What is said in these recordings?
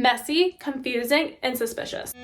messy, confusing, and suspicious.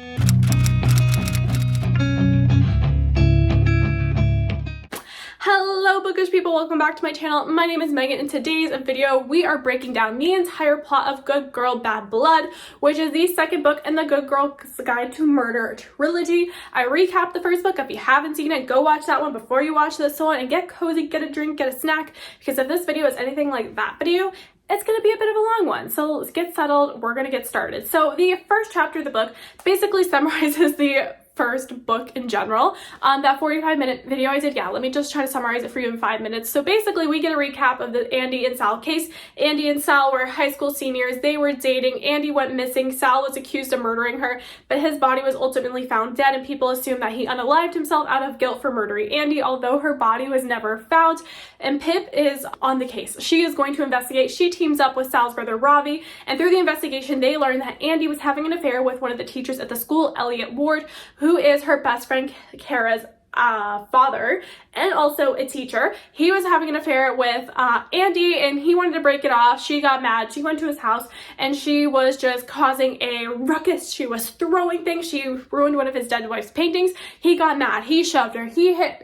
Hello bookish people, welcome back to my channel. My name is Megan. In today's video we are breaking down the entire plot of Good Girl Bad Blood, which is the second book in the Good Girl's Guide to Murder trilogy. I recapped the first book. If you haven't seen it, go watch that one before you watch this one, and get cozy, get a drink, get a snack, because if this video is anything like that video, it's going to be a bit of a long one. So let's get settled. We're going to get started. So the first chapter of the book basically summarizes the first book in general. That 45-minute video I did, let me just try to summarize it for you in 5 minutes. So basically we get a recap of the Andy and Sal case. Andy and Sal were high school seniors. They were dating. Andy went missing. Sal was accused of murdering her, but his body was ultimately found dead, and people assume that he unalived himself out of guilt for murdering Andy, although her body was never found. And Pip is on the case. She is going to investigate. She teams up with Sal's brother Ravi, and through the investigation they learn that Andy was having an affair with one of the teachers at the school, Elliot Ward, who is her best friend Kara's father and also a teacher. He was having an affair with Andy, and he wanted to break it off. She got mad. She went to his house and she was just causing a ruckus. She was throwing things. She ruined one of his dead wife's paintings. He got mad. He shoved her.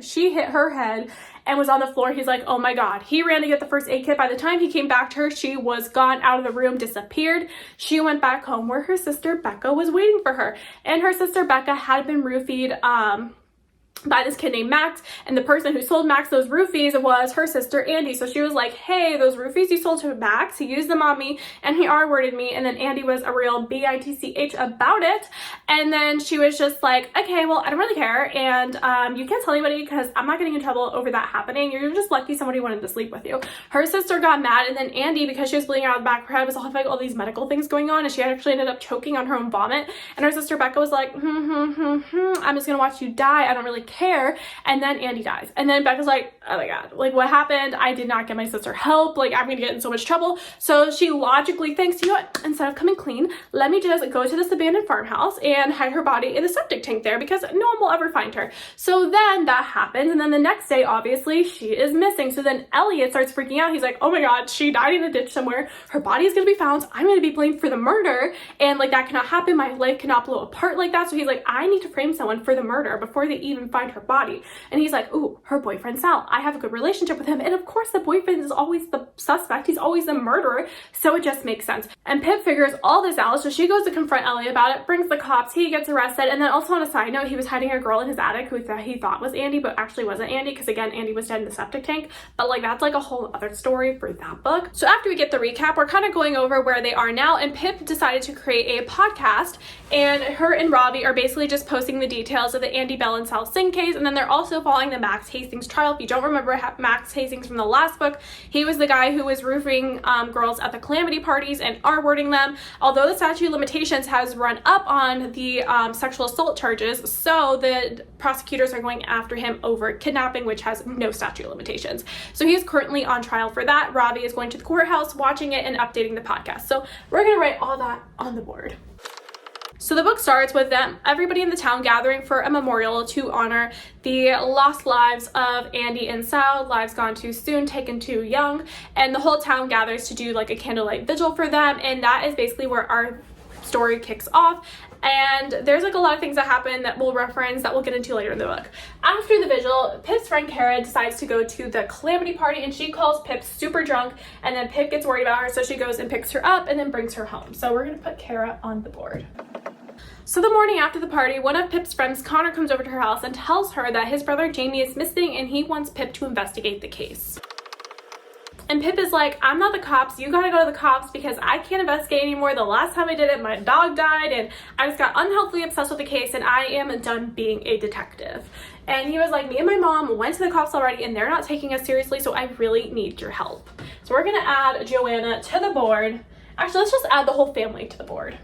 She hit her head and was on the floor. He's like, oh my god. He ran to get the first aid kit. By the time he came back to her, she was gone, out of the room, disappeared. She went back home where her sister Becca was waiting for her, and her sister Becca had been roofied by this kid named Max, and the person who sold Max those roofies was her sister Andy. So she was like, hey, those roofies you sold to Max, he used them on me and he R-worded me. And then Andy was a real bitch about it, and then she was just like, okay, well, I don't really care, and you can't tell anybody because I'm not getting in trouble over that happening. You're just lucky somebody wanted to sleep with you. Her sister got mad, and then Andy, because she was bleeding out of the back of her head, was having all these medical things going on, and she actually ended up choking on her own vomit. And her sister Becca was like, I'm just gonna watch you die, I don't really care. And then Andy dies, and then Becca's like, oh my god, like, what happened? I did not get my sister help, like, I'm gonna get in so much trouble. So she logically thinks, you know what, instead of coming clean, let me just go to this abandoned farmhouse and hide her body in a septic tank there, because no one will ever find her. So then that happens, and then the next day obviously she is missing. So then Elliot starts freaking out. He's like, oh my god, she died in a ditch somewhere, her body is gonna be found, I'm gonna be blamed for the murder, and like, that cannot happen, my life cannot blow apart like that. So he's like, I need to frame someone for the murder before they even find her body. And he's like, ooh, her boyfriend Sal, I have a good relationship with him, and of course the boyfriend is always the suspect, he's always the murderer, so it just makes sense. And Pip figures all this out, so she goes to confront Elliot about it, brings the cops, he gets arrested. And then also on a side note, he was hiding a girl in his attic who he thought was Andy, but actually wasn't Andy, because again, Andy was dead in the septic tank. But like, that's like a whole other story for that book. So after we get the recap, we're kind of going over where they are now, and Pip decided to create a podcast, and her and Ravi are basically just posting the details of the Andy, Bell, and Sal Singh case. And then they're also following the Max Hastings trial. If you don't remember Max Hastings from the last book, he was the guy who was roofing girls at the calamity parties and R-wording them. Although the statute of limitations has run up on the sexual assault charges, so the prosecutors are going after him over kidnapping, which has no statute of limitations. So he is currently on trial for that. Ravi is going to the courthouse, watching it, and updating the podcast. So we're going to write all that on the board. So the book starts with everybody in the town gathering for a memorial to honor the lost lives of Andy and Sal, lives gone too soon, taken too young, and the whole town gathers to do like a candlelight vigil for them. And that is basically where our story kicks off. And there's like a lot of things that happen that we'll reference, that we'll get into later in the book. After the vigil, Pip's friend Kara decides to go to the calamity party, and she calls Pip super drunk, and then Pip gets worried about her, so she goes and picks her up and then brings her home. So we're gonna put Kara on the board. So the morning after the party, one of Pip's friends, Connor, comes over to her house and tells her that his brother Jamie is missing, and he wants Pip to investigate the case. And Pip is like, I'm not the cops, you gotta go to the cops, because I can't investigate anymore. The last time I did it, my dog died, and I just got unhealthily obsessed with the case, and I am done being a detective. And he was like, me and my mom went to the cops already, and they're not taking us seriously, so I really need your help. So we're gonna add Joanna to the board. Actually, let's just add the whole family to the board.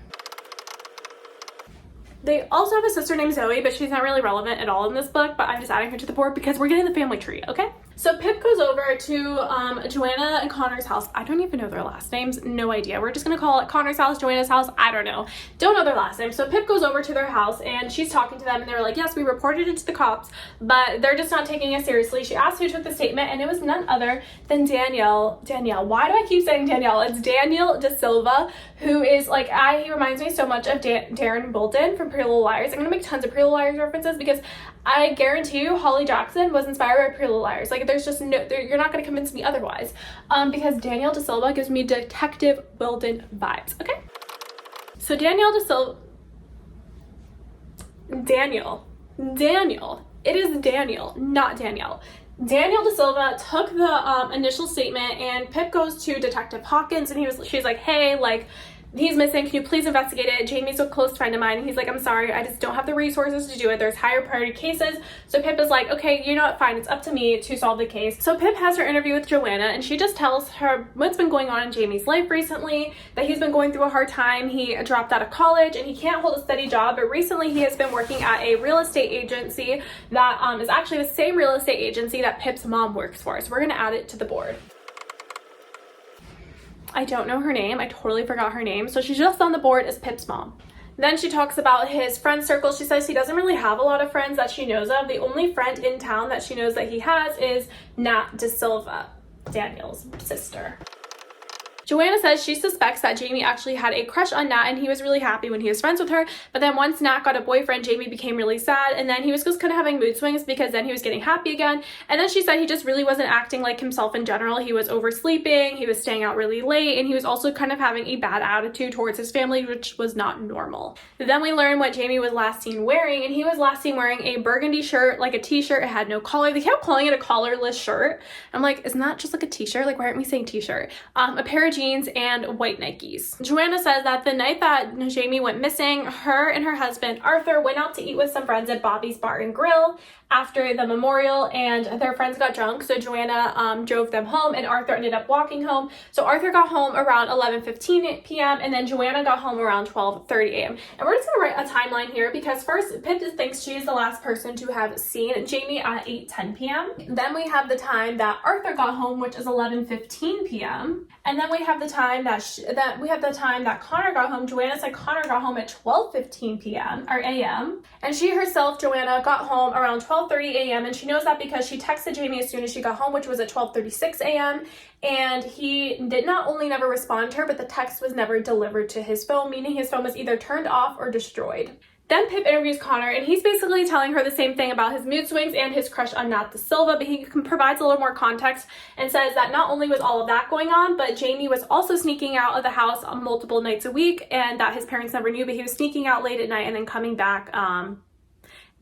They also have a sister named Zoe, but she's not really relevant at all in this book, but I'm just adding her to the board because we're getting the family tree, okay? So Pip goes over to Joanna and Connor's house. I don't even know their last names. No idea. We're just going to call it Connor's house, Joanna's house. I don't know. Don't know their last name. So Pip goes over to their house and she's talking to them and they're like, yes, we reported it to the cops, but they're just not taking it seriously. She asked who took the statement and it was none other than Danielle. Why do I keep saying Danielle? It's Daniel De Silva, who is like, he reminds me so much of Darren Bolton from Pretty Little Liars. I'm going to make tons of Pretty Little Liars references because I guarantee you Holly Jackson was inspired by Pretty Little Liars. Like, there's just no, you're not going to convince me otherwise. Because Daniel De Silva gives me Detective Wilden vibes, okay? So Daniel, it is Daniel, not Danielle. Daniel De Silva took the initial statement and Pip goes to Detective Hawkins and she's like, hey, like, he's missing, can you please investigate it? Jamie's a close friend of mine. And he's like, I'm sorry, I just don't have the resources to do it. There's higher priority cases. So Pip is like, okay, you know what, fine, it's up to me to solve the case. So Pip has her interview with Joanna and she just tells her what's been going on in Jamie's life recently, that he's been going through a hard time. He dropped out of college and he can't hold a steady job, but recently he has been working at a real estate agency that is actually the same real estate agency that Pip's mom works for. So we're gonna add it to the board. I don't know her name. I totally forgot her name. So she's just on the board as Pip's mom. Then she talks about his friend circle. She says he doesn't really have a lot of friends that she knows of. The only friend in town that she knows that he has is Nat De Silva, Daniel's sister. Joanna says she suspects that Jamie actually had a crush on Nat and he was really happy when he was friends with her, but then once Nat got a boyfriend, Jamie became really sad and then he was just kind of having mood swings because then he was getting happy again. And then she said he just really wasn't acting like himself in general. He was oversleeping, he was staying out really late, and he was also kind of having a bad attitude towards his family, which was not normal. Then we learn what Jamie was last seen wearing, and he was last seen wearing a burgundy shirt, like a t-shirt. It had no collar. They kept calling it a collarless shirt. I'm like, isn't that just like a t-shirt? Like, why aren't we saying t-shirt? A pair of jeans and white Nikes. Joanna says that the night that Jamie went missing, her and her husband Arthur went out to eat with some friends at Bobby's Bar and Grill after the memorial, and their friends got drunk, so Joanna drove them home and Arthur ended up walking home. So Arthur got home around 11:15 p.m. and then Joanna got home around 12:30 a.m. And we're just gonna write a timeline here because first Pip thinks she's the last person to have seen Jamie at 8:10 p.m. Then we have the time that Arthur got home, which is 11:15 p.m. And then we have the time that Connor got home. Joanna said Connor got home at 12:15 p.m. or a.m. And she herself, Joanna, got home around 12:30 a.m. and she knows that because she texted Jamie as soon as she got home, which was at 12:36 a.m. and he did not only never respond to her, but the text was never delivered to his phone, meaning his phone was either turned off or destroyed. Then Pip interviews Connor and he's basically telling her the same thing about his mood swings and his crush on Nat De Silva, but he provides a little more context and says that not only was all of that going on, but Jamie was also sneaking out of the house on multiple nights a week and that his parents never knew, but he was sneaking out late at night and then coming back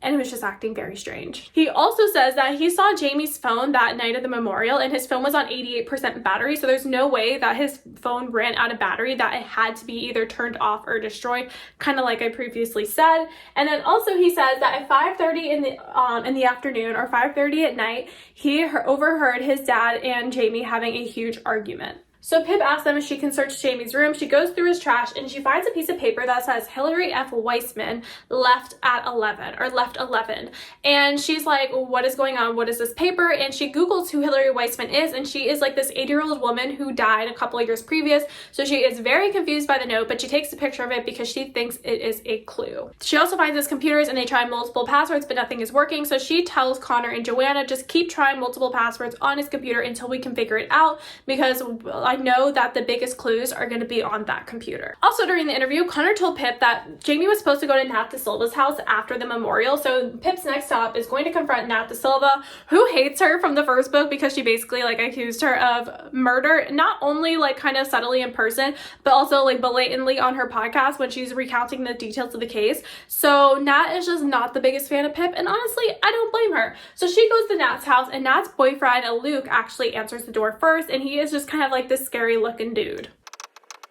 and it was just acting very strange. He also says that he saw Jamie's phone that night of the memorial and his phone was on 88% battery, so there's no way that his phone ran out of battery, that it had to be either turned off or destroyed, kind of like I previously said. And then also he says that at 5:30 in the afternoon or 5:30 at night, he overheard his dad and Jamie having a huge argument. So Pip asks them if she can search Jamie's room. She goes through his trash and she finds a piece of paper that says Hillary F. Weissman left 11. And she's like, what is going on? What is this paper? And she Googles who Hillary Weissman is, and she is like this 80-year-old woman who died a couple of years previous. So she is very confused by the note, but she takes a picture of it because she thinks it is a clue. She also finds his computers and they try multiple passwords, but nothing is working. So she tells Connor and Joanna, just keep trying multiple passwords on his computer until we can figure it out, because I know that the biggest clues are going to be on that computer. Also during the interview, Connor told Pip that Jamie was supposed to go to Nat De Silva's house after the memorial. So Pip's next stop is going to confront Nat De Silva, who hates her from the first book because she basically like accused her of murder, not only like kind of subtly in person, but also like blatantly on her podcast when she's recounting the details of the case. So Nat is just not the biggest fan of Pip, and honestly, I don't blame her. So she goes to Nat's house and Nat's boyfriend, Luke, actually answers the door first, and he is just kind of like this scary looking dude.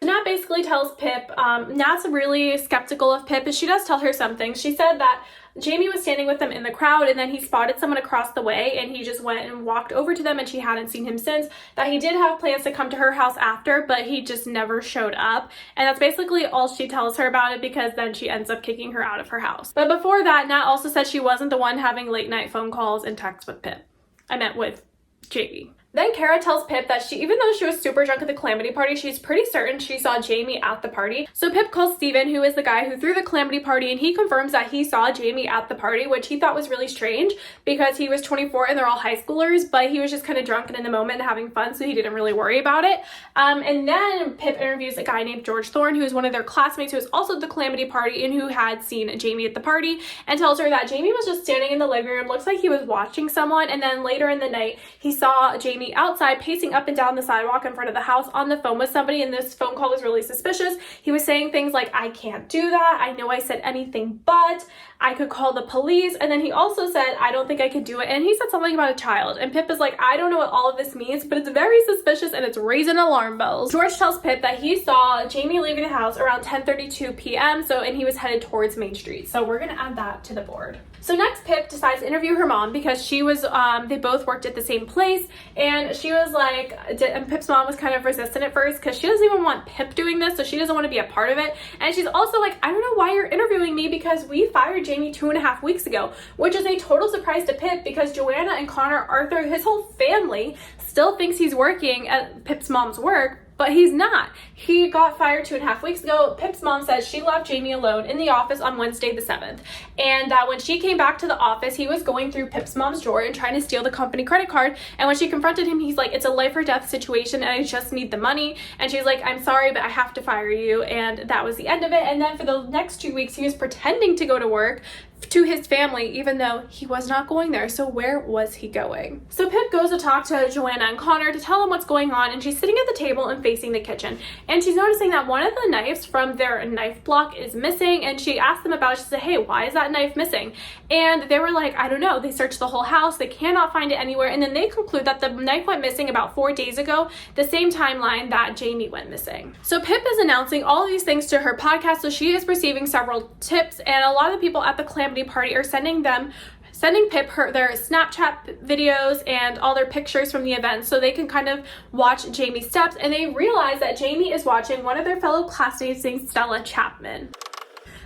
Nat basically tells Pip, Nat's really skeptical of Pip, and she does tell her something. She said that Jamie was standing with them in the crowd and then he spotted someone across the way and he just went and walked over to them and she hadn't seen him since. That he did have plans to come to her house after, but he just never showed up. And that's basically all she tells her about it, because then she ends up kicking her out of her house. But before that, Nat also said she wasn't the one having late night phone calls and texts with Pip. I meant with Jamie. Then Kara tells Pip that even though she was super drunk at the calamity party, she's pretty certain she saw Jamie at the party. So Pip calls Steven, who is the guy who threw the calamity party, and he confirms that he saw Jamie at the party, which he thought was really strange because he was 24 and they're all high schoolers, but he was just kind of drunk and in the moment and having fun, so he didn't really worry about it. And then Pip interviews a guy named George Thorne, who is one of their classmates who was also at the calamity party and who had seen Jamie at the party, and tells her that Jamie was just standing in the living room, looks like he was watching someone, and then later in the night he saw Jamie outside pacing up and down the sidewalk in front of the house on the phone with somebody, and this phone call was really suspicious. He was saying things like, I can't do that, I know I said anything but, I could call the police, and then he also said, I don't think I could do it, and he said something about a child, and Pip is like, I don't know what all of this means, but it's very suspicious and it's raising alarm bells. George tells Pip that he saw Jamie leaving the house around 10:32 p.m. and he was headed towards Main Street, so we're gonna add that to the board. So next, Pip decides to interview her mom because she was, they both worked at the same place, and she was like, and Pip's mom was kind of resistant at first because she doesn't even want Pip doing this, so she doesn't want to be a part of it, and she's also like, I don't know why you're interviewing me because we fired Jamie 2.5 weeks ago, which is a total surprise to Pip because Joanna and Connor, Arthur, his whole family still thinks he's working at Pip's mom's work, but he's not. He got fired 2.5 weeks ago. Pip's mom says she left Jamie alone in the office on Wednesday the 7th. And when she came back to the office, he was going through Pip's mom's drawer and trying to steal the company credit card. And when she confronted him, he's like, it's a life or death situation and I just need the money. And she's like, I'm sorry, but I have to fire you. And that was the end of it. And then for the next 2 weeks, he was pretending to go to work to his family, even though he was not going there. So where was he going? So Pip goes to talk to Joanna and Connor to tell them what's going on, and she's sitting at the table and facing the kitchen, and she's noticing that one of the knives from their knife block is missing, and she asked them about it. She said, hey, why is that knife missing? And they were like, I don't know. They searched the whole house, they cannot find it anywhere, and then they conclude that the knife went missing about 4 days ago, the same timeline that Jamie went missing. So Pip is announcing all of these things to her podcast, so she is receiving several tips, and a lot of the people at the calamity party are sending Pip their Snapchat videos and all their pictures from the event so they can kind of watch Jamie's steps, and they realize that Jamie is watching one of their fellow classmates named Stella Chapman.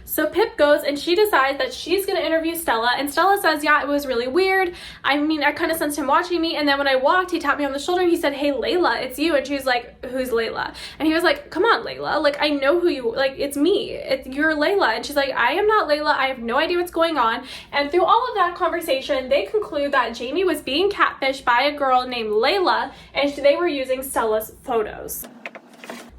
So Pip goes and she decides that she's going to interview Stella, and Stella says, yeah, it was really weird. I mean, I kind of sensed him watching me, and then when I walked, he tapped me on the shoulder and he said, hey, Layla, it's you. And she was like, who's Layla? And he was like, come on, Layla. Like, I know who you, like, it's me. You're Layla. And she's like, I am not Layla. I have no idea what's going on. And through all of that conversation, they conclude that Jamie was being catfished by a girl named Layla, and they were using Stella's photos.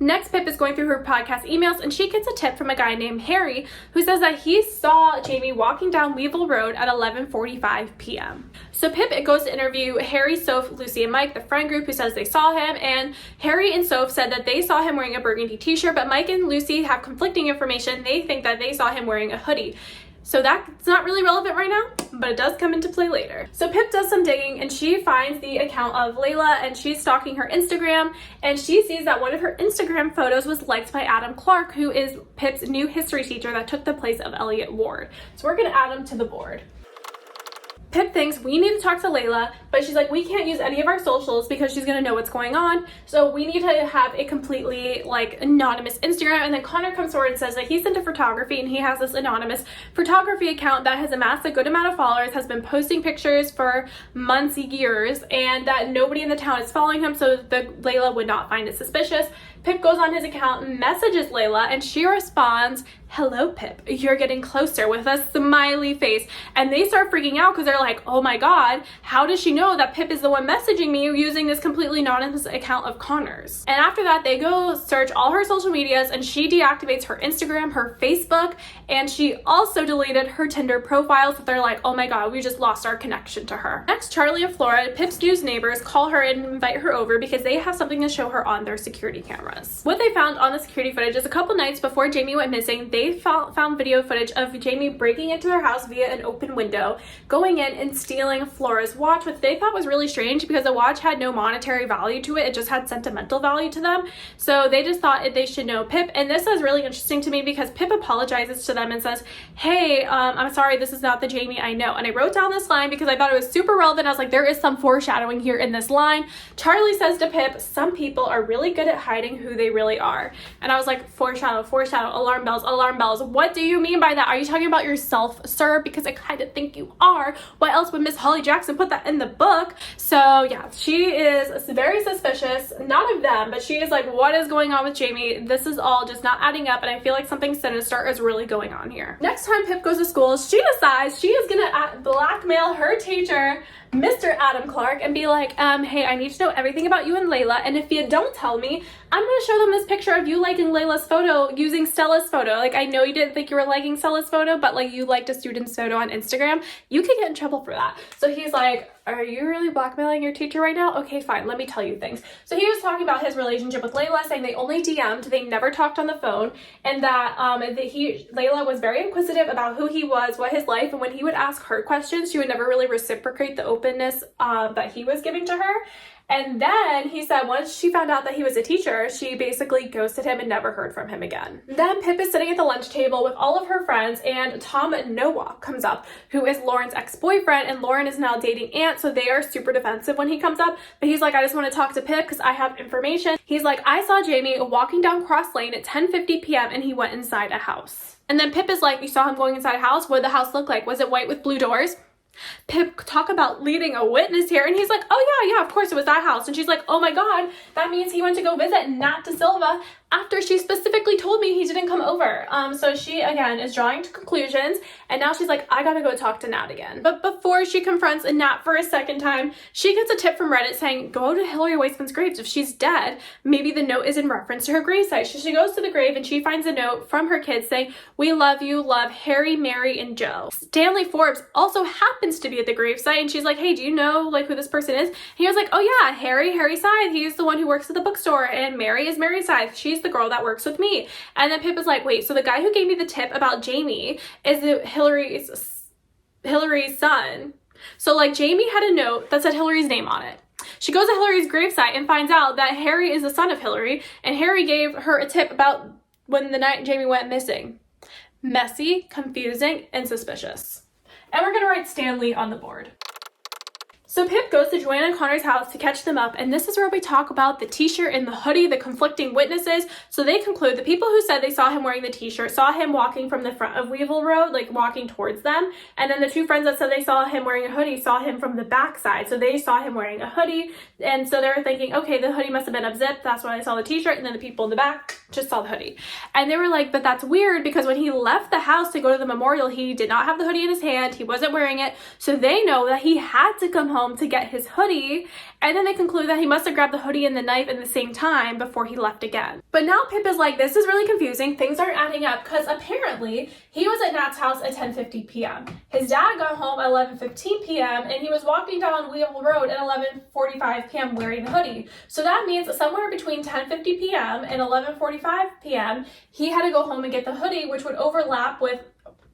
Next, Pip is going through her podcast emails, and she gets a tip from a guy named Harry who says that he saw Jamie walking down Weevil Road at 11:45 p.m. So Pip goes to interview Harry, Soph, Lucy, and Mike, the friend group who says they saw him, and Harry and Soph said that they saw him wearing a burgundy t-shirt, but Mike and Lucy have conflicting information. They think that they saw him wearing a hoodie. So that's not really relevant right now, but it does come into play later. So Pip does some digging and she finds the account of Layla, and she's stalking her Instagram, and she sees that one of her Instagram photos was liked by Adam Clark, who is Pip's new history teacher that took the place of Elliot Ward. So we're gonna add him to the board. Pip thinks we need to talk to Layla, but she's like, we can't use any of our socials because she's gonna know what's going on. So we need to have a completely like anonymous Instagram. And then Connor comes forward and says that he's into photography and he has this anonymous photography account that has amassed a good amount of followers, has been posting pictures for months, years, and that nobody in the town is following him, so Layla would not find it suspicious. Pip goes on his account and messages Layla, and she responds, hello, Pip, you're getting closer, with a smiley face. And they start freaking out because they're like, oh my God, how does she know that Pip is the one messaging me using this completely anonymous account of Connor's? And after that, they go search all her social medias, and she deactivates her Instagram, her Facebook, and she also deleted her Tinder profile. So they're like, oh my God, we just lost our connection to her. Next, Charlie and Flora, Pip's news neighbors, call her and invite her over because they have something to show her on their security camera. What they found on the security footage is a couple nights before Jamie went missing, they found video footage of Jamie breaking into their house via an open window, going in and stealing Flora's watch, which they thought was really strange because the watch had no monetary value to it. It just had sentimental value to them. So they just thought they should know Pip. And this is really interesting to me because Pip apologizes to them and says, hey, I'm sorry, this is not the Jamie I know. And I wrote down this line because I thought it was super relevant. I was like, there is some foreshadowing here in this line. Charlie says to Pip, some people are really good at hiding who they really are. And I was like, foreshadow, alarm bells, alarm bells. What do you mean by that? Are you talking about yourself, sir? Because I kind of think you are. Why else would Miss Holly Jackson put that in the book? So yeah, she is very suspicious, not of them, but she is like, what is going on with Jamie? This is all just not adding up, and I feel like something sinister is really going on here. Next time Pip goes to school, she decides she is gonna blackmail her teacher, Mr. Adam Clark, and be like, hey, I need to know everything about you and Layla, and if you don't tell me, I'm gonna show them this picture of you liking Layla's photo using Stella's photo. Like, I know you didn't think you were liking Stella's photo, but like, you liked a student's photo on Instagram. You could get in trouble for that. So he's like, are you really blackmailing your teacher right now? Okay, fine, let me tell you things. So he was talking about his relationship with Layla, saying they only DM'd, they never talked on the phone, and that Layla was very inquisitive about who he was, what his life, and when he would ask her questions, she would never really reciprocate the openness that he was giving to her. And then he said once she found out that he was a teacher, she basically ghosted him and never heard from him again. Then Pip is sitting at the lunch table with all of her friends, and Tom Nowak comes up, who is Lauren's ex-boyfriend, and Lauren is now dating Ant, so they are super defensive when he comes up. But he's like, I just want to talk to Pip because I have information. He's like, I saw Jamie walking down Cross Lane at 10:50 p.m. and he went inside a house. And then Pip is like, you saw him going inside a house? What did the house look like? Was it white with blue doors? Pip, talk about leading a witness here. And he's like, oh yeah, of course it was that house. And she's like, oh my God, that means he went to go visit Nat Da Silva after she specifically told me he didn't come over. So she, again, is drawing to conclusions, and now she's like, I gotta go talk to Nat again. But before she confronts Nat for a second time, she gets a tip from Reddit saying, go to Hillary Weissman's grave. If she's dead, maybe the note is in reference to her gravesite. So she goes to the grave and she finds a note from her kids saying, we love you, love Harry, Mary, and Joe. Stanley Forbes also happens to be at the gravesite, and she's like, hey, do you know like who this person is? And he was like, oh yeah, Harry Scythe. He's the one who works at the bookstore, and Mary is Mary Scythe. She's the girl that works with me. And then Pip is like, wait, so the guy who gave me the tip about Jamie is Hillary's son. So like, Jamie had a note that said Hillary's name on it. She goes to Hillary's gravesite and finds out that Harry is the son of Hillary, and Harry gave her a tip about when the night Jamie went missing. Messy, confusing, and suspicious. And we're gonna write Stanley on the board. So Pip goes to Joanna and Connor's house to catch them up, and this is where we talk about the t-shirt and the hoodie, the conflicting witnesses. So they conclude the people who said they saw him wearing the t-shirt saw him walking from the front of Weevil Road, like walking towards them. And then the two friends that said they saw him wearing a hoodie saw him from the back side. So they saw him wearing a hoodie. And so they were thinking, okay, the hoodie must have been unzipped. That's why I saw the t-shirt. And then the people in the back just saw the hoodie. And they were like, but that's weird because when he left the house to go to the memorial, he did not have the hoodie in his hand. He wasn't wearing it. So they know that he had to come home to get his hoodie, and then they conclude that he must have grabbed the hoodie and the knife at the same time before he left again. But now Pip is like, this is really confusing, things aren't adding up, because apparently he was at Nat's house at 10:50 p.m. His dad got home at 11:15 p.m. and he was walking down Weevil Road at 11:45 p.m. wearing the hoodie. So that means somewhere between 10:50 p.m. and 11:45 p.m. he had to go home and get the hoodie, which would overlap with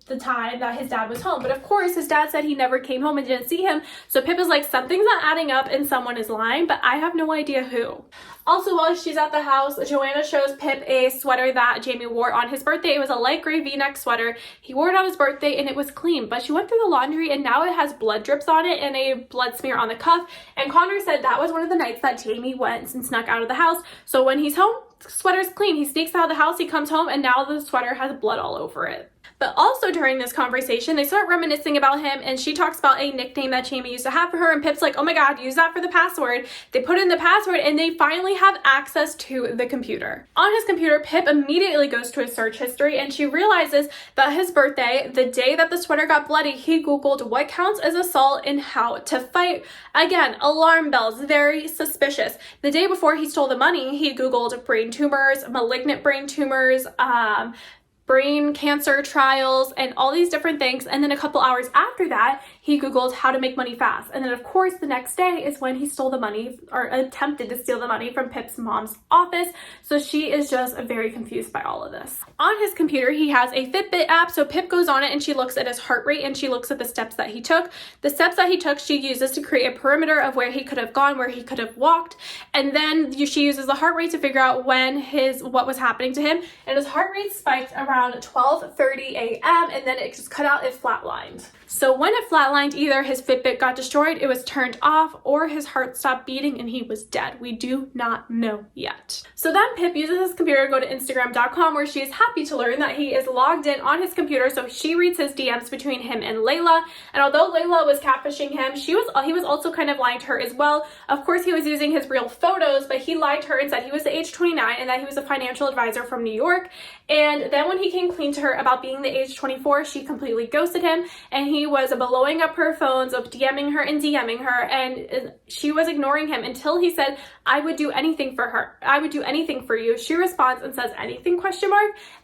the time that his dad was home. But of course, his dad said he never came home and didn't see him. So Pip is like, something's not adding up and someone is lying, but I have no idea who. Also, while she's at the house, Joanna shows Pip a sweater that Jamie wore on his birthday. It was a light gray v-neck sweater. He wore it on his birthday and it was clean, but she went through the laundry and now it has blood drips on it and a blood smear on the cuff. And Connor said that was one of the nights that Jamie went and snuck out of the house. So when he's home, the sweater's clean. He sneaks out of the house, he comes home, and now the sweater has blood all over it. But also during this conversation, they start reminiscing about him, and she talks about a nickname that Jamie used to have for her, and Pip's like, oh my God, use that for the password. They put in the password, and they finally have access to the computer. On his computer, Pip immediately goes to his search history, and she realizes that his birthday, the day that the sweater got bloody, he Googled what counts as assault and how to fight. Again, alarm bells, very suspicious. The day before he stole the money, he Googled brain tumors, malignant brain tumors, brain cancer trials, and all these different things. And then a couple hours after that, he Googled how to make money fast. And then of course, the next day is when he stole the money, or attempted to steal the money from Pip's mom's office. So she is just very confused by all of this. On his computer, he has a Fitbit app. So Pip goes on it and she looks at his heart rate and she looks at the steps that he took. The steps that he took, she uses to create a perimeter of where he could have gone, where he could have walked. And then she uses the heart rate to figure out what was happening to him. And his heart rate spiked around around 12:30 a.m. and then it just cut out, it flatlined. So when it flatlined, either his Fitbit got destroyed, it was turned off, or his heart stopped beating and he was dead. We do not know yet. So then Pip uses his computer to go to Instagram.com, where she is happy to learn that he is logged in on his computer, so she reads his DMs between him and Layla. And although Layla was catfishing him, he was also kind of lying to her as well. Of course, he was using his real photos, but he lied to her and said he was the age 29 and that he was a financial advisor from New York. And then when he came clean to her about being the age 24, she completely ghosted him, and he was blowing up her phones, of DMing her and DMing her, and she was ignoring him until he said, "I would do anything for her. I would do anything for you." She responds and says, "Anything?" ?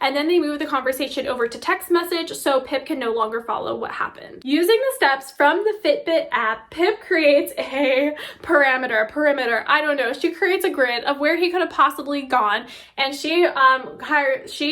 And then they move the conversation over to text message, so Pip can no longer follow what happened. Using the steps from the Fitbit app, Pip creates a perimeter, I don't know. She creates a grid of where he could have possibly gone, and she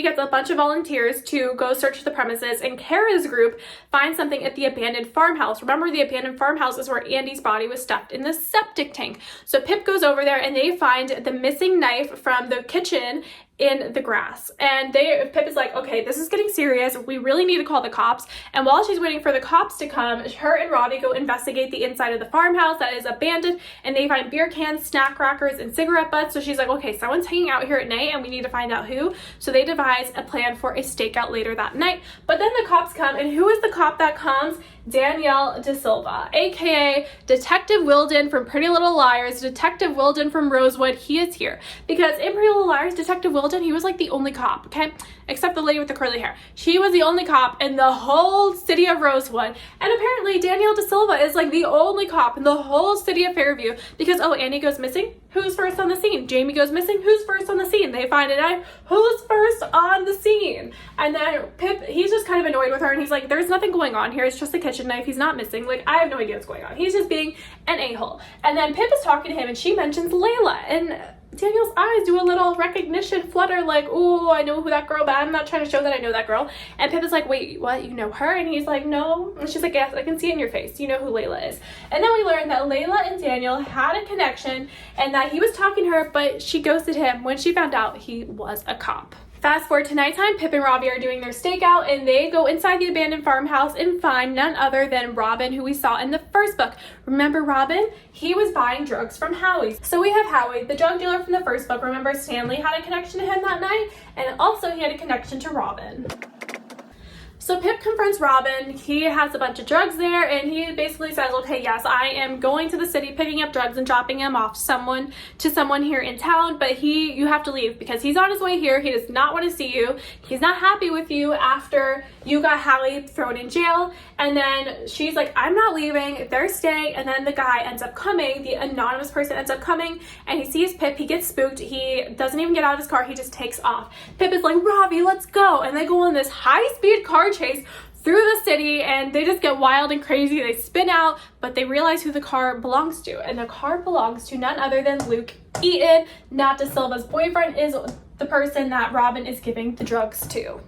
gets a bunch of volunteers to go search the premises, and Kara's group finds something at the abandoned farmhouse. Remember, the abandoned farmhouse is where Andy's body was stuffed in the septic tank. So Pip goes over there and they find the missing knife from the kitchen in the grass. And Pip is like, okay, this is getting serious. We really need to call the cops. And while she's waiting for the cops to come, her and Ravi go investigate the inside of the farmhouse that is abandoned, and they find beer cans, snack crackers, and cigarette butts. So she's like, okay, someone's hanging out here at night and we need to find out who. So they devise a plan for a stakeout later that night. But then the cops come, and who is the cop that comes? Danielle De Silva, aka Detective Wilden from Pretty Little Liars, Detective Wilden from Rosewood. He is here because in Pretty Little Liars, Detective Wilden, he was like the only cop, okay? Except the lady with the curly hair. She was the only cop in the whole city of Rosewood. And apparently Danielle De Silva is like the only cop in the whole city of Fairview because, oh, Annie goes missing? Who's first on the scene? Jamie goes missing? Who's first on the scene? They find a knife. Who's first on the scene? And then Pip, he's just kind of annoyed with her, and he's like, there's nothing going on here. It's just a kitchen knife. He's not missing. Like, I have no idea what's going on. He's just being an a-hole. And then Pip is talking to him, and she mentions Layla, and Daniel's eyes do a little recognition flutter, like, oh, I know who that girl, but I'm not trying to show that I know that girl. And Pip is like, wait, what? You know her? And he's like, no. And she's like, yes, I can see it in your face. You know who Layla is. And then we learn that Layla and Daniel had a connection, and that he was talking to her, but she ghosted him when she found out he was a cop. Fast forward to nighttime, Pip and Ravi are doing their stakeout, and they go inside the abandoned farmhouse and find none other than Robin, who we saw in the first book. Remember Robin? He was buying drugs from Howie. So we have Howie, the drug dealer from the first book. Remember, Stanley had a connection to him that night, and also he had a connection to Robin. So Pip confronts Robin. He has a bunch of drugs there, and he basically says, okay, yes, I am going to the city, picking up drugs and dropping them off to someone here in town, but you have to leave because he's on his way here. He does not want to see you. He's not happy with you after you got Howie thrown in jail. And then she's like, I'm not leaving. They're staying. And then the guy ends up coming. The anonymous person ends up coming, and he sees Pip. He gets spooked. He doesn't even get out of his car. He just takes off. Pip is like, Ravi, let's go. And they go on this high-speed car chase through the city, and they just get wild and crazy. They spin out, but they realize who the car belongs to, and the car belongs to none other than Luke Eaton. Not De Silva's boyfriend is the person that Robin is giving the drugs to.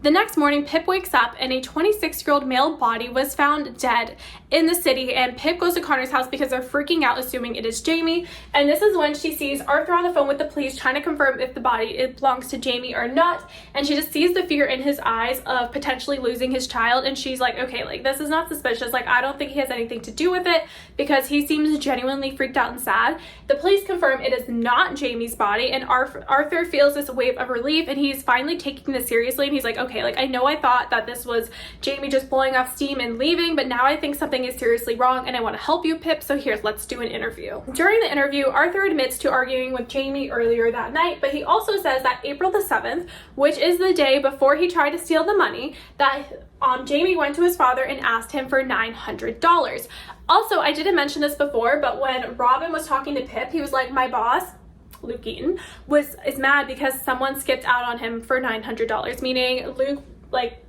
The next morning, Pip wakes up and a 26-year-old male body was found dead in the city, and Pip goes to Connor's house because they're freaking out, assuming it is Jamie. And this is when she sees Arthur on the phone with the police trying to confirm if the body belongs to Jamie or not, and she just sees the fear in his eyes of potentially losing his child, and she's like, okay, like, this is not suspicious. Like, I don't think he has anything to do with it because he seems genuinely freaked out and sad. The police confirm it is not Jamie's body, and Arthur feels this wave of relief, and he's finally taking this seriously, and he's like, okay, like, I know I thought that this was Jamie just blowing off steam and leaving, but now I think something is seriously wrong, and I want to help you, Pip, so here, let's do an interview. During the interview, Arthur admits to arguing with Jamie earlier that night, but he also says that April the 7th, which is the day before he tried to steal the money, that Jamie went to his father and asked him for $900. Also, I didn't mention this before, but when Robin was talking to Pip, he was like, my boss, Luke Eaton, is mad because someone skipped out on him for $900, meaning Luke, like,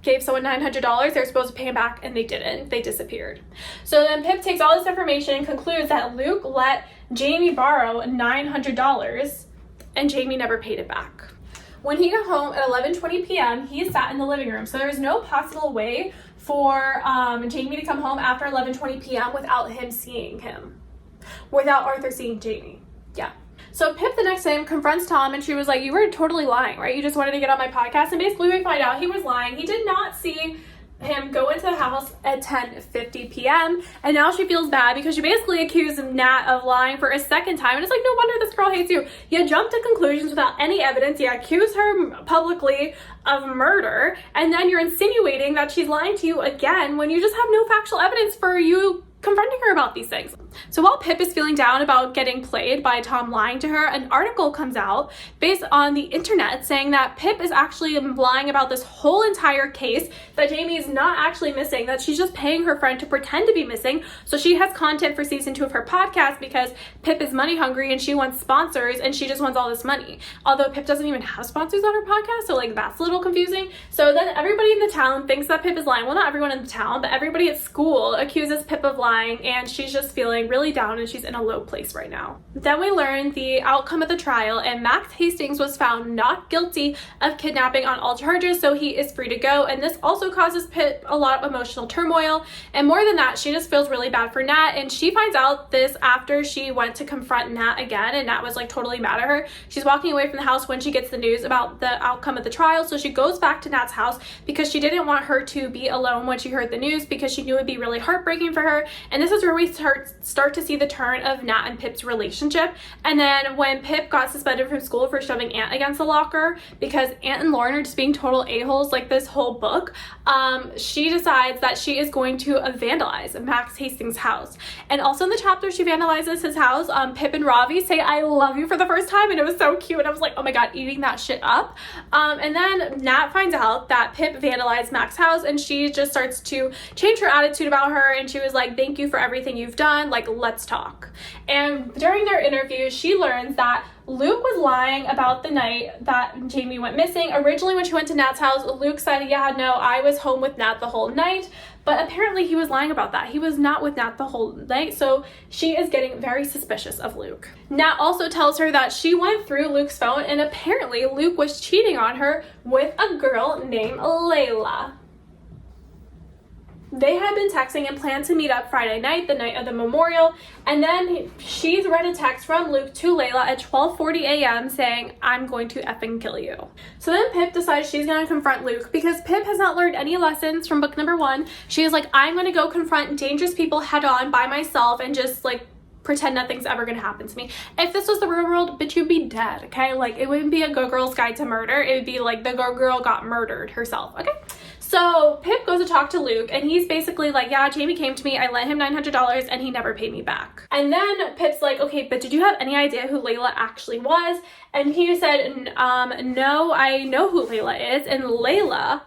gave someone $900, they're supposed to pay him back, and they didn't. They disappeared. So then Pip takes all this information and concludes that Luke let Jamie borrow $900, and Jamie never paid it back. When he got home at 11:20 p.m., he sat in the living room. So there was no possible way for Jamie to come home after 11:20 p.m. without him seeing him, without Arthur seeing Jamie. Yeah. So Pip the next day confronts Tom and she was like, you were totally lying, right? You just wanted to get on my podcast. And basically we find out he was lying. He did not see him go into the house at 10:50 p.m. and now she feels bad because she basically accused Nat of lying for a second time, and it's like, no wonder this girl hates you. You jump to conclusions without any evidence. You accuse her publicly of murder, and then you're insinuating that she's lying to you again when you just have no factual evidence for you confronting her about these things. So while Pip is feeling down about getting played by Tom lying to her, an article comes out based on the internet saying that Pip is actually lying about this whole entire case, that Jamie is not actually missing, that she's just paying her friend to pretend to be missing so she has content for season 2 of her podcast, because Pip is money hungry and she wants sponsors and she just wants all this money. Although Pip doesn't even have sponsors on her podcast, so like that's a little confusing. So then everybody in the town thinks that Pip is lying. Well, not everyone in the town, but everybody at school accuses Pip of lying, and she's just feeling really down and she's in a low place right now. Then we learn the outcome of the trial, and Max Hastings was found not guilty of kidnapping on all charges, so he is free to go. And this also causes Pip a lot of emotional turmoil, and more than that, she just feels really bad for Nat, and she finds out this after she went to confront Nat again, and Nat was like totally mad at her. She's walking away from the house when she gets the news about the outcome of the trial, so she goes back to Nat's house because she didn't want her to be alone when she heard the news, because she knew it'd be really heartbreaking for her. And this is where we start to see the turn of Nat and Pip's relationship. And then when Pip got suspended from school for shoving Aunt against the locker because Aunt and Lauren are just being total a-holes like this whole book, she decides that she is going to vandalize Max Hastings' house. And also in the chapter she vandalizes his house, Pip and Ravi say I love you for the first time, and it was so cute, and I was like, oh my god, eating that shit up. And then Nat finds out that Pip vandalized Max's house, and she just starts to change her attitude about her, and she was like, thank you for everything you've done, like let's talk. And during their interview she learns that Luke was lying about the night that Jamie went missing. Originally when she went to Nat's house, Luke said, yeah, no, I was home with Nat the whole night, but apparently he was lying about that. He was not with Nat the whole night, so she is getting very suspicious of Luke. Nat also tells her that she went through Luke's phone, and apparently Luke was cheating on her with a girl named Layla. They had been texting and planned to meet up Friday night, the night of the memorial, and then she's read a text from Luke to Layla at 12:40 a.m. saying, I'm going to effing kill you. So then Pip decides she's going to confront Luke because Pip has not learned any lessons from book number 1. She is like, I'm going to go confront dangerous people head on by myself and just like pretend nothing's ever gonna happen to me. If this was the real world, bitch, you'd be dead, okay? Like, it wouldn't be a Good Girl's Guide to Murder. It would be like the Good Girl got murdered herself, okay? So Pip goes to talk to Luke, and he's basically like, yeah, Jamie came to me, I lent him $900, and he never paid me back. And then Pip's like, okay, but did you have any idea who Layla actually was? And he said, no, I know who Layla is, and Layla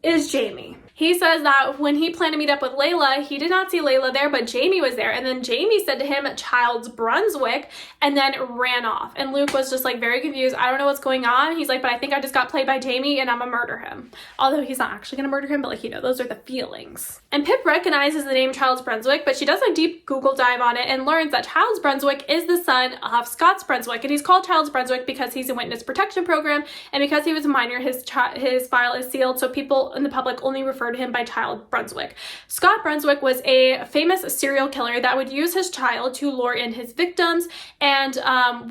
is Jamie. He says that when he planned to meet up with Layla, he did not see Layla there, but Jamie was there. And then Jamie said to him, Childs Brunswick, and then ran off. And Luke was just like very confused. I don't know what's going on. He's like, but I think I just got played by Jamie and I'm gonna murder him. Although he's not actually gonna murder him, but like, you know, those are the feelings. And Pip recognizes the name Childs Brunswick, but she does a deep Google dive on it and learns that Childs Brunswick is the son of Scott's Brunswick. And he's called Childs Brunswick because he's in witness protection program. And because he was a minor, his file is sealed. So people in the public only refer to him by Child Brunswick. Scott Brunswick was a famous serial killer that would use his child to lure in his victims, and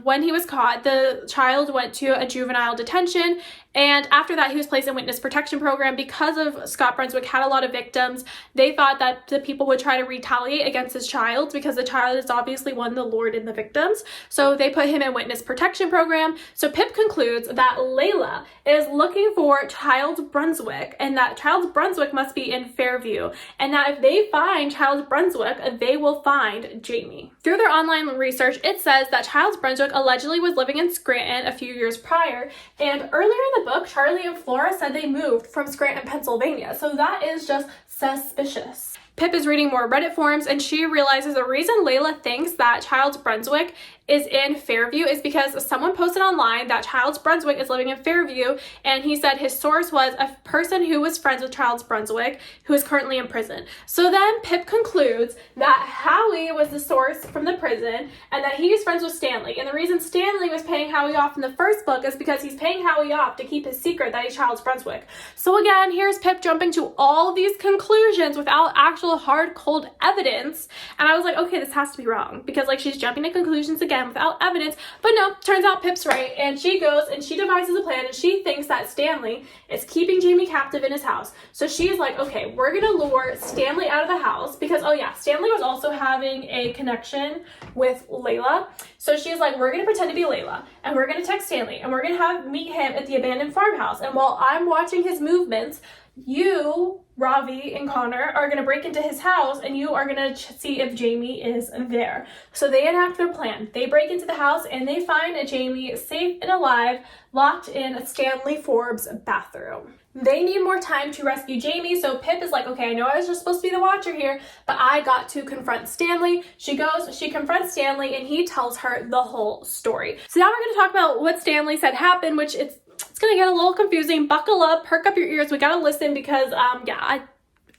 when he was caught, the child went to a juvenile detention, and after that he was placed in witness protection program. Because of Scott Brunswick had a lot of victims, they thought that the people would try to retaliate against his child because the child is obviously one that lured in the victims, so they put him in witness protection program. So Pip concludes that Layla is looking for Child Brunswick, and that Child Brunswick must be in Fairview, and that if they find Child Brunswick, they will find Jamie. Through their online research, it says that Child Brunswick allegedly was living in Scranton a few years prior, and earlier in the book, Charlie and Flora said they moved from Scranton, Pennsylvania, so that is just suspicious. Pip is reading more Reddit forums, and she realizes the reason Layla thinks that Childs Brunswick is in Fairview is because someone posted online that Childs Brunswick is living in Fairview, and he said his source was a person who was friends with Childs Brunswick who is currently in prison. So then Pip concludes that Howie was the source from the prison and that he is friends with Stanley, and the reason Stanley was paying Howie off in the first book is because he's paying Howie off to keep his secret that he's Childs Brunswick. So again, here's Pip jumping to all these conclusions without actual actual hard, cold evidence. And I was like, okay, this has to be wrong, because like she's jumping to conclusions again without evidence. But no, turns out Pip's right, and she goes and she devises a plan, and she thinks that Stanley is keeping Jamie captive in his house. So she's like, okay, we're gonna lure Stanley out of the house, because oh yeah, Stanley was also having a connection with Layla. So she's like, we're gonna pretend to be Layla, and we're gonna text Stanley, and we're gonna meet him at the abandoned farmhouse. And while I'm watching his movements, you, Ravi, and Connor are gonna break into his house, and you are gonna see if Jamie is there. So they enact their plan. They break into the house, and they find Jamie safe and alive, locked in Stanley Forbes' bathroom. They need more time to rescue Jamie, so Pip is like, okay, I know I was just supposed to be the watcher here, but I got to confront Stanley. She goes, she confronts Stanley, and he tells her the whole story. So now we're going to talk about what Stanley said happened, which it's going to get a little confusing. Buckle up, perk up your ears. We got to listen, because,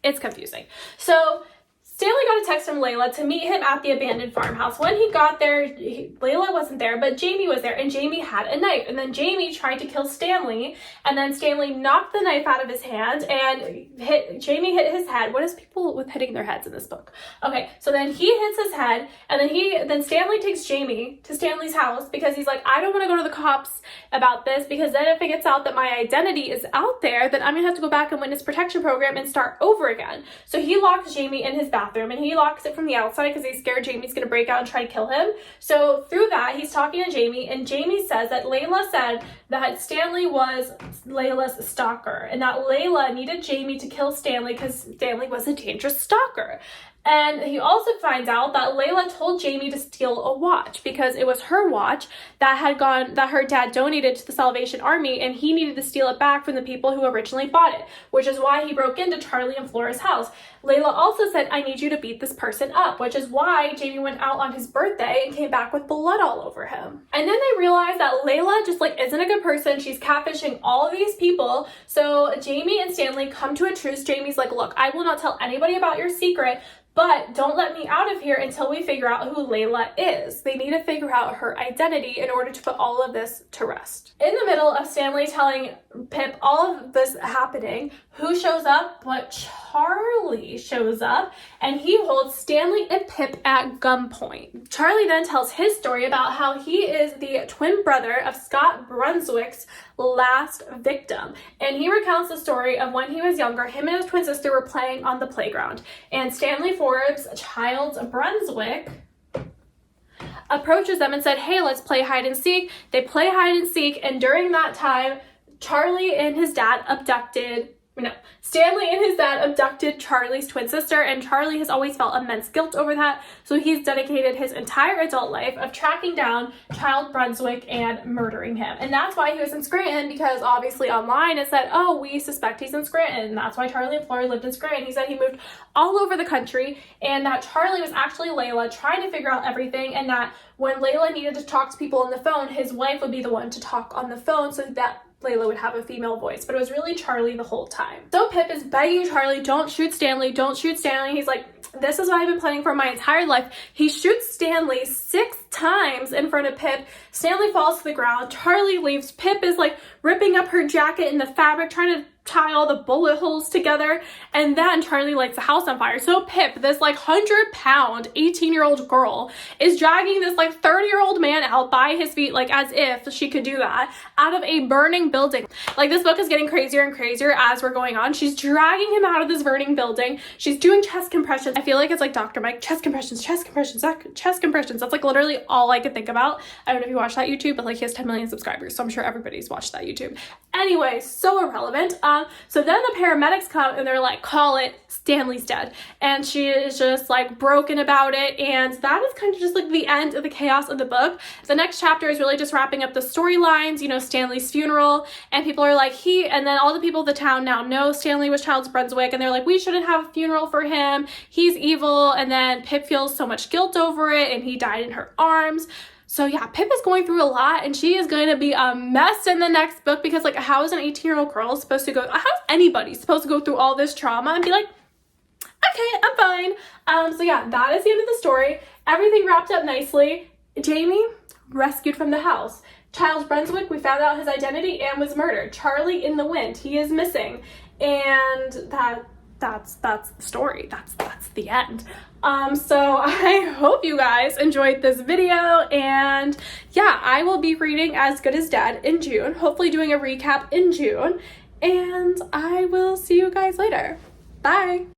it's confusing. So Stanley got a text from Layla to meet him at the abandoned farmhouse. When he got there, Layla wasn't there, but Jamie was there, and Jamie had a knife. And then Jamie tried to kill Stanley, and then Stanley knocked the knife out of his hand, and Jamie hit his head. What is people with hitting their heads in this book? Okay, so then he hits his head, and then Stanley takes Jamie to Stanley's house, because he's like, I don't want to go to the cops about this, because then if it gets out that my identity is out there, then I'm gonna have to go back and witness protection program and start over again. So he locks Jamie in his bathroom, and he locks it from the outside because he's scared Jamie's gonna break out and try to kill him. So through that, he's talking to Jamie, and Jamie says that Layla said that Stanley was Layla's stalker, and that Layla needed Jamie to kill Stanley because Stanley was a dangerous stalker. And he also finds out that Layla told Jamie to steal a watch, because it was her watch that her dad donated to the Salvation Army, and he needed to steal it back from the people who originally bought it, which is why he broke into Charlie and Flora's house. Layla also said, I need you to beat this person up, which is why Jamie went out on his birthday and came back with blood all over him. And then they realized that Layla just isn't a good person. She's catfishing all of these people. So Jamie and Stanley come to a truce. Jamie's like, look, I will not tell anybody about your secret, but don't let me out of here until we figure out who Layla is. They need to figure out her identity in order to put all of this to rest. In the middle of Stanley telling Pip all of this happening, who shows up but Charlie shows up, and he holds Stanley and Pip at gunpoint. Charlie then tells his story about how he is the twin brother of Scott Brunswick's last victim, and he recounts the story of when he was younger, him and his twin sister were playing on the playground, and Stanley Forbes, Childs Brunswick, approaches them and said, hey, let's play hide and seek. They play hide and seek, and during that time, Stanley and his dad abducted Charlie's twin sister, and Charlie has always felt immense guilt over that, so he's dedicated his entire adult life of tracking down Child Brunswick and murdering him. And that's why he was in Scranton, because obviously online it said, oh, we suspect he's in Scranton, and that's why Charlie and Flora lived in Scranton. He said he moved all over the country, and that Charlie was actually Layla trying to figure out everything, and that when Layla needed to talk to people on the phone, his wife would be the one to talk on the phone so that Layla would have a female voice, but it was really Charlie the whole time. So Pip is begging Charlie, don't shoot Stanley, don't shoot Stanley. He's like, this is what I've been planning for my entire life. He shoots Stanley 6 times in front of Pip. Stanley falls to the ground. Charlie leaves. Pip is ripping up her jacket in the fabric, trying to tie all the bullet holes together, and then Charlie lights the house on fire. So Pip, this 100-pound 18-year-old girl, is dragging this 30-year-old man out by his feet, as if she could do that, out of a burning building. This book is getting crazier and crazier as we're going on. She's dragging him out of this burning building. She's doing chest compressions. I feel like it's Dr. Mike, chest compressions, chest compressions, chest compressions. That's literally all I could think about. I don't know if you watch that YouTube, but he has 10 million subscribers, so I'm sure everybody's watched that YouTube. Anyway, so irrelevant. So then the paramedics come and they're like, call it, Stanley's dead. And she is just broken about it. And that is kind of just the end of the chaos of the book. The next chapter is really just wrapping up the storylines, Stanley's funeral. And people are and then all the people of the town now know Stanley was Childs Brunswick. And they're like, we shouldn't have a funeral for him. He's evil. And then Pip feels so much guilt over it. And he died in her arms. So yeah, Pip is going through a lot, and she is going to be a mess in the next book, because how is an 18-year-old girl supposed to how is anybody supposed to go through all this trauma and be like, okay, I'm fine. So yeah, that is the end of the story. Everything wrapped up nicely. Jamie rescued from the house. Childs Brunswick, we found out his identity and was murdered. Charlie in the wind, he is missing. And that's the story. That's that's the end. So I hope you guys enjoyed this video, and yeah, I will be reading As Good as Dead in June, hopefully doing a recap in June, and I will see you guys later. Bye!